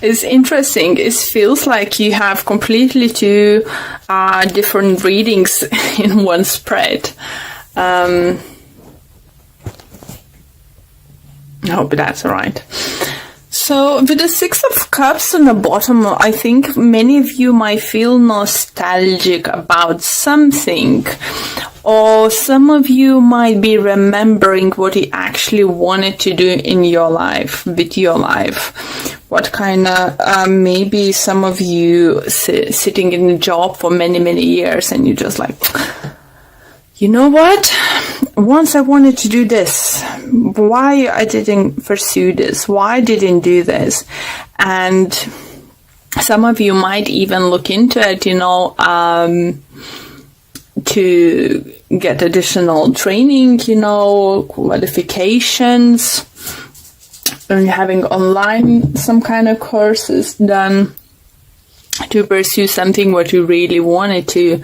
It's interesting. It feels like you have completely two different readings in one spread. I hope that's right. So with the Six of Cups on the bottom, I think many of you might feel nostalgic about something, or some of you might be remembering what you actually wanted to do in your life, with your life. What kind of, maybe some of you sitting in a job for many, many years, and you're just like, you know what? Once I wanted to do this. Why I didn't pursue this? Why I didn't do this? And some of you might even look into it, to get additional training, qualifications, and having online some kind of courses done to pursue something what you really wanted to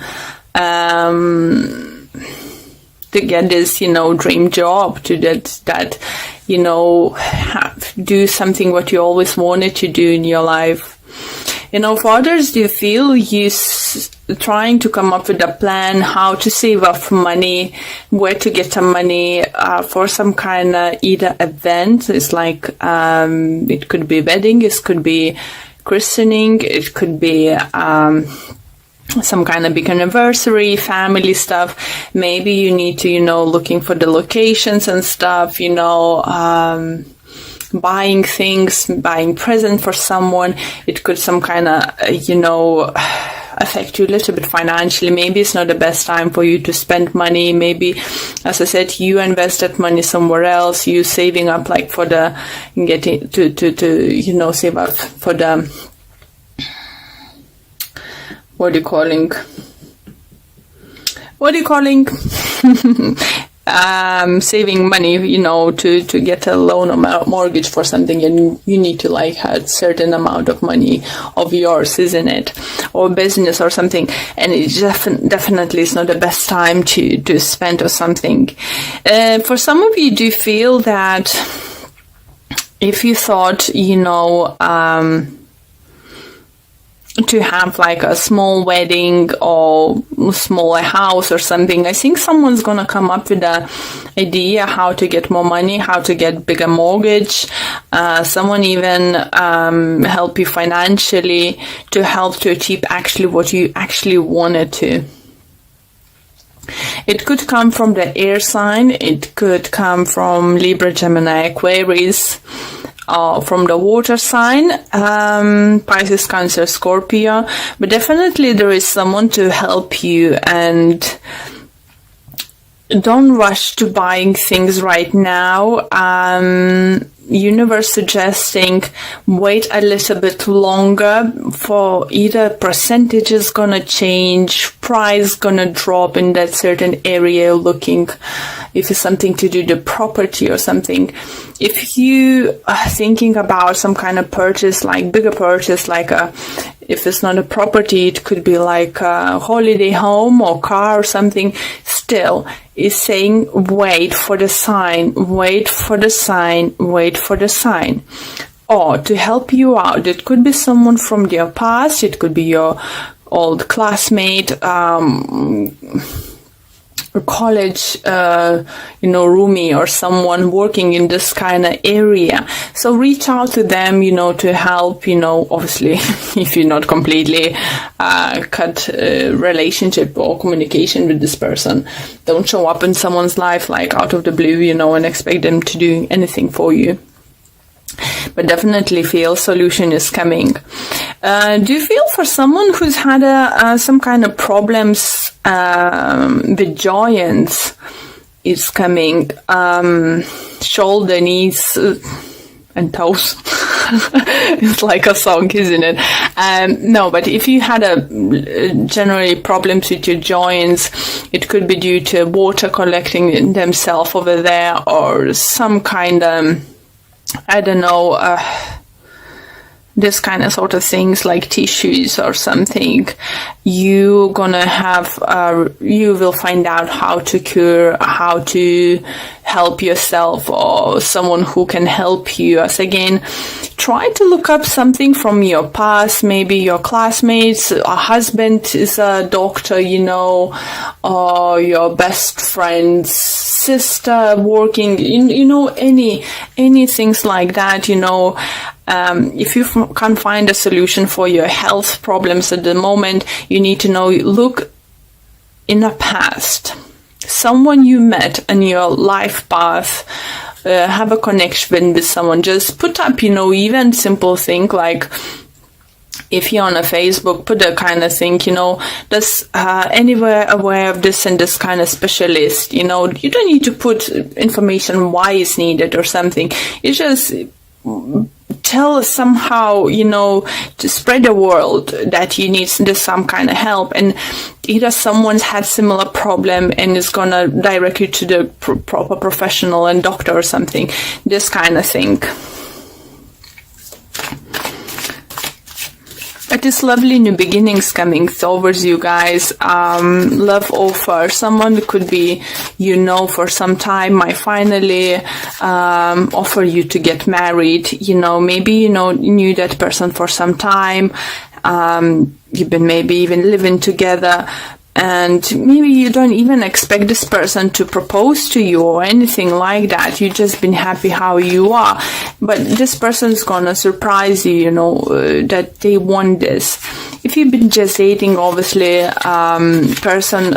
get this, dream job, to do something what you always wanted to do in your life. For others, do you feel you trying to come up with a plan how to save up money, where to get the money for some kind of either event? It's like it could be wedding, it could be christening, it could be some kind of big anniversary, family stuff. Maybe you need to, looking for the locations and stuff, buying things, buying present for someone. It could some kind of, affect you a little bit financially. Maybe it's not the best time for you to spend money. Maybe, as I said, you invested money somewhere else. You saving up like for the getting to save up for the, what are you calling? Saving money, to get a loan or mortgage for something, and you need to have a certain amount of money of yours, isn't it? Or business or something. And it definitely is not the best time to spend or something. For some of you, do you feel that if you thought, to have like a small wedding or smaller house or something, I think someone's gonna come up with an idea how to get more money, how to get bigger mortgage. Someone even help you financially to help to achieve actually what you actually wanted to. It could come from the air sign, it could come from Libra, Gemini, Aquarius, from the water sign, Pisces, Cancer, Scorpio, but definitely there is someone to help you, and don't rush to buying things right now. Universe suggesting wait a little bit longer, for either percentage is gonna change, price gonna drop in that certain area, looking if it's something to do the property or something. If you are thinking about some kind of purchase, like bigger purchase, like if it's not a property, it could be like a holiday home or car or something, still is saying wait for the sign, wait for the sign, wait for the sign. Or to help you out, it could be someone from your past, it could be your old classmate, college, roomie, or someone working in this kind of area. So reach out to them, to help, obviously, if you're not completely cut relationship or communication with this person. Don't show up in someone's life like out of the blue, and expect them to do anything for you. But definitely feel solution is coming. Do you feel for someone who's had some kind of problems with joints is coming, shoulder, knees, and toes? It's like a song, isn't it? No, but if you had generally problems with your joints, it could be due to water collecting themselves over there, or some kind of, I don't know, this kind of sort of things like tissues or something. You will find out how to cure, how to help yourself, or someone who can help you. As again, try to look up something from your past, maybe your classmates, a husband is a doctor, you know, or your best friend's sister working, you know, any things like that, you know. If you can't find a solution for your health problems at the moment, you need to know, look in the past. Someone you met in your life path, have a connection with someone. Just put up, you know, even simple thing like, if you're on a Facebook, put a kind of thing, you know, does anywhere aware of this and this kind of specialist, you know. You don't need to put information why it's needed or something. It's just tell us somehow, you know, to spread the word that you need some kind of help, and either someone's had similar problem and is gonna direct you to the proper professional and doctor or something, this kind of thing. But it's lovely new beginnings coming towards you guys. Love offer. Someone could be, you know, for some time might finally offer you to get married. You know, maybe, you know, knew that person for some time. You've been maybe even living together. And maybe you don't even expect this person to propose to you or anything like that. You've just been happy how you are. But this person's gonna surprise you, you know, that they want this. If you've been just dating, obviously, person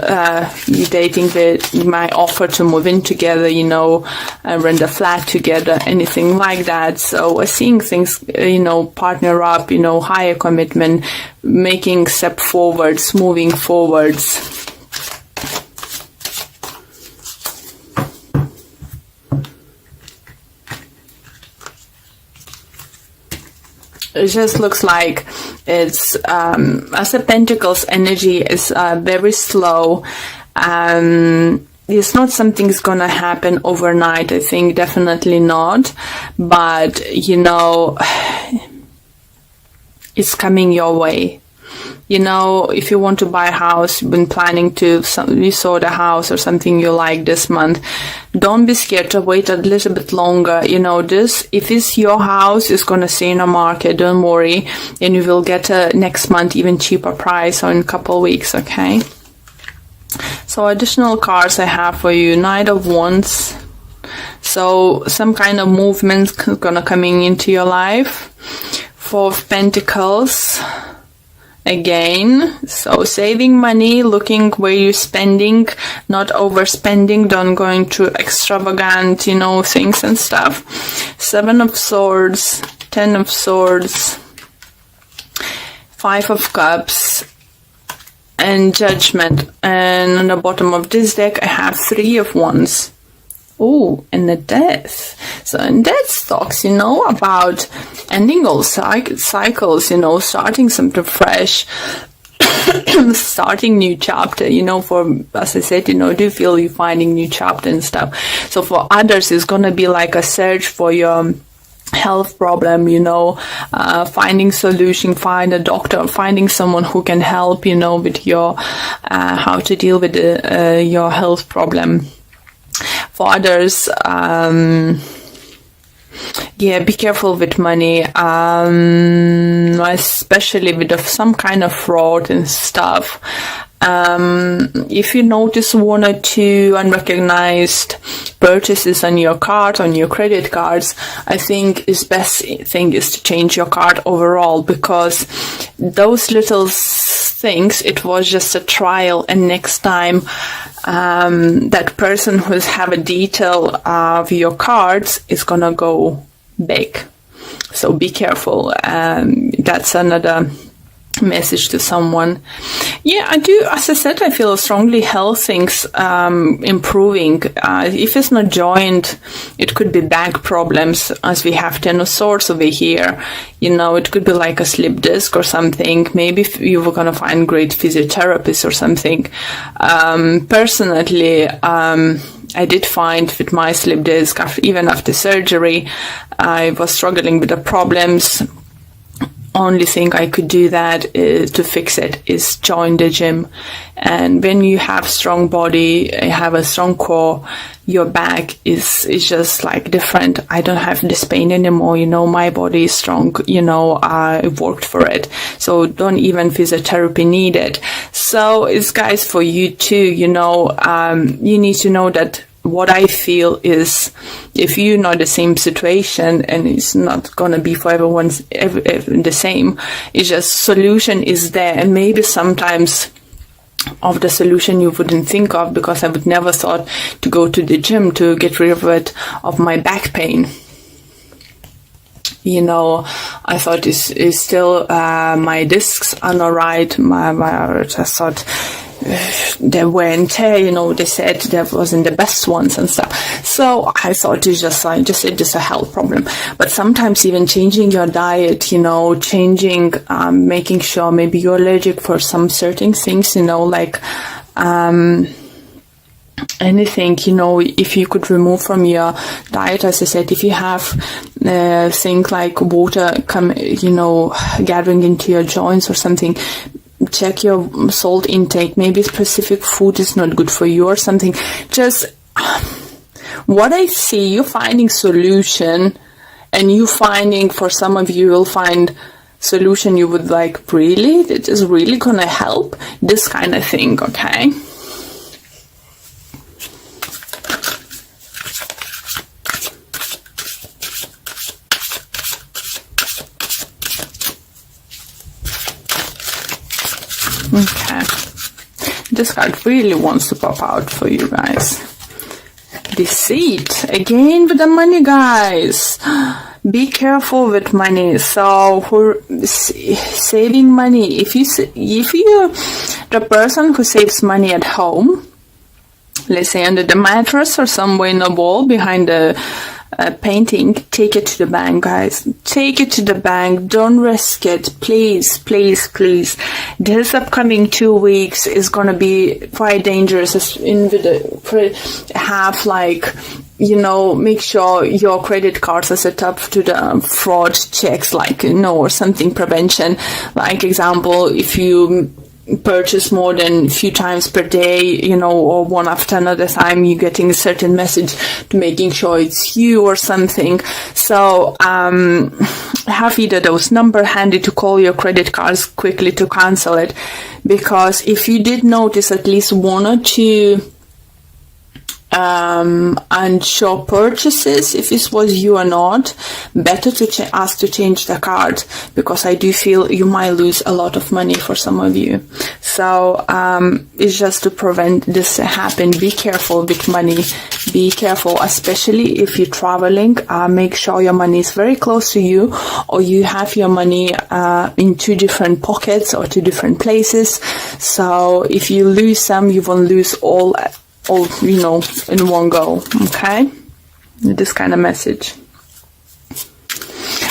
you're dating with, you might offer to move in together, you know, rent a flat together, anything like that. So seeing things, you know, partner up, you know, higher commitment, making step forwards, moving forwards. It just looks like it's as a Pentacles energy is very slow. It's not something's gonna happen overnight. I think definitely not. But you know, it's coming your way. You know, if you want to buy a house, you've been planning to, you saw the house or something you like this month, don't be scared to wait a little bit longer. You know, this, if it's your house, it's going to stay in the market, don't worry, and you will get a next month even cheaper price or in a couple of weeks, okay? So additional cards I have for you, Knight of Wands. So some kind of movement is going to coming into your life. Four of Pentacles. Again, so saving money, looking where you're spending, not overspending, don't go into extravagant, you know, things and stuff. Seven of Swords, Ten of Swords, Five of Cups, and Judgment. And on the bottom of this deck, I have Three of Wands. Oh, and the Death. So in Death talks, you know, about ending all cycles, you know, starting something fresh, starting new chapter, you know, for, as I said, you know, do you feel you're finding new chapter and stuff. So for others, it's going to be like a search for your health problem, you know, finding solution, find a doctor, finding someone who can help, you know, with your, how to deal with your health problem. For others, yeah, be careful with money, especially with some kind of fraud and stuff. If you notice one or two unrecognized purchases on your card, on your credit cards, I think the best thing is to change your card overall, because those little things, it was just a trial, and next time that person who's have a detail of your cards is gonna go big. So be careful. That's another message to someone. Yeah, I do, as I said, I feel strongly health things improving. If it's not joint, it could be back problems, as we have Ten of Swords over here. You know, it could be like a slip disc or something. Maybe you were going to find great physiotherapist or something. Personally, I did find with my slip disc, even after surgery, I was struggling with the problems. only thing I could do that is, to fix it, is join the gym. And when you have strong body, you have a strong core, your back is just like different. I don't have this pain anymore, you know, my body is strong, you know, I worked for it. So don't even physiotherapy needed. So it's, guys, for you too, you know, you need to know that what I feel is, if you're not the same situation, and it's not gonna be for everyone the same, it's just solution is there, and maybe sometimes of the solution you wouldn't think of, because I would never thought to go to the gym to get rid of my back pain. You know, I thought it's still my discs are not right. I just thought the wear and tear, you know, they said that wasn't the best ones and stuff. So I thought it's just a health problem. But sometimes even changing your diet, you know, changing, making sure maybe you're allergic for some certain things, you know, like anything, you know, if you could remove from your diet, as I said, if you have things like water gathering into your joints or something, check your salt intake. Maybe specific food is not good for you or something. Just what I see, you finding solution, and you finding, for some of you will find solution you would like, really, it is really gonna help, this kind of thing, okay? Okay, this card really wants to pop out for you guys. Deceit, again with the money, guys. Be careful with money. So for saving money, if you're the person who saves money at home, let's say under the mattress or somewhere in the wall behind the painting, take it to the bank, guys. Take it to the bank. Don't risk it, please, please, please. This upcoming 2 weeks is gonna be quite dangerous. Have like, you know, make sure your credit cards are set up to the fraud checks, like, you know, or something prevention. Like example, if you purchase more than a few times per day, you know, or one after another time, you're getting a certain message to making sure it's you or something. So have either those number handy to call your credit cards quickly to cancel it, because if you did notice at least one or two unsure purchases, if this was you or not, better to ask to change the card, because I do feel you might lose a lot of money for some of you. So it's just to prevent this happen. Be careful with money. Be careful, especially if you're traveling. Make sure your money is very close to you, or you have your money in 2 different pockets or 2 different places. So if you lose some, you won't lose all, you know, in one go, okay? This kind of message.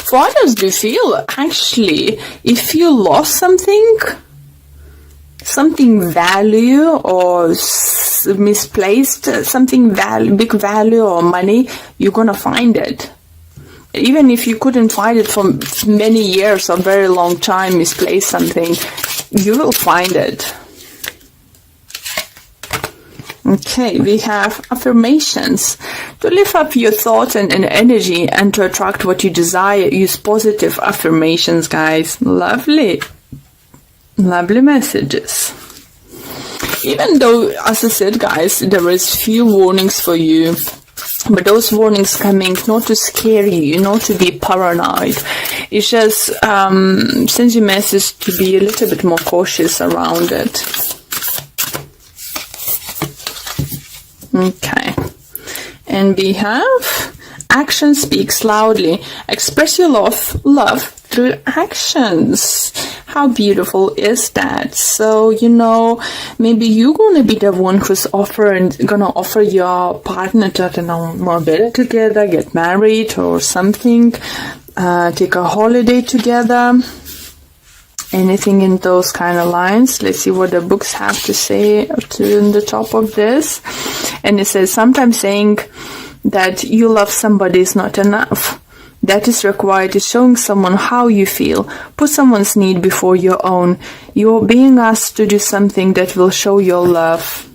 For others, do you feel, actually, if you lost something value, or misplaced something big value or money, you're gonna find it. Even if you couldn't find it for many years or very long time, misplaced something, you will find it. Okay, we have affirmations. To lift up your thoughts and energy and to attract what you desire, use positive affirmations, guys. Lovely. Lovely messages. Even though, as I said, guys, there is few warnings for you, but those warnings coming not to scare you, not to be paranoid. It's just sends you a message to be a little bit more cautious around it. Okay, and we have action speaks loudly. Express your love through actions. How beautiful is that? So, you know, maybe you're gonna be the one who's gonna offer your partner to, you know, more better together, get married or something, take a holiday together. Anything in those kind of lines. Let's see what the books have to say to the top of this. And it says, sometimes saying that you love somebody is not enough. that is required is showing someone how you feel. Put someone's need before your own. You're being asked to do something that will show your love.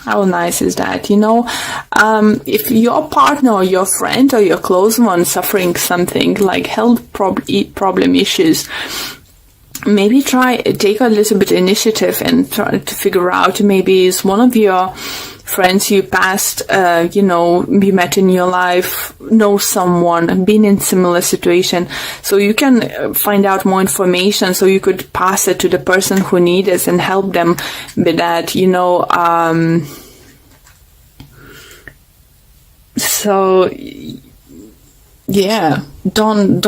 How nice is that? If your partner or your friend or your close one suffering something like health problem issues, maybe take a little bit initiative and try to figure out, maybe is one of your friends you passed, you met in your life, know someone, been in similar situation, so you can find out more information, so you could pass it to the person who needs it and help them with that, So, yeah, don't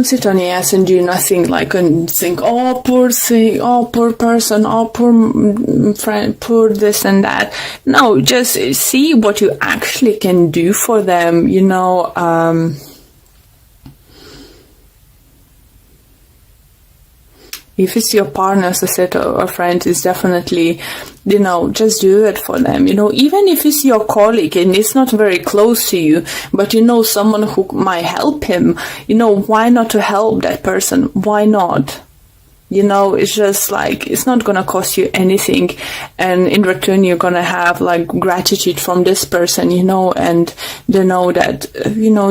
sit on your ass and do nothing, and think, oh, poor thing, oh, poor person, oh, poor friend, poor this and that. No, just see what you actually can do for them, If it's your partner, associate, or a friend, is definitely, just do it for them. Even if it's your colleague and it's not very close to you, but someone who might help him, why not to help that person? Why not? It's just it's not gonna cost you anything, and in return you're gonna have gratitude from this person, and they know that,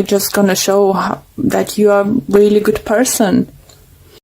just gonna show that you are a really good person.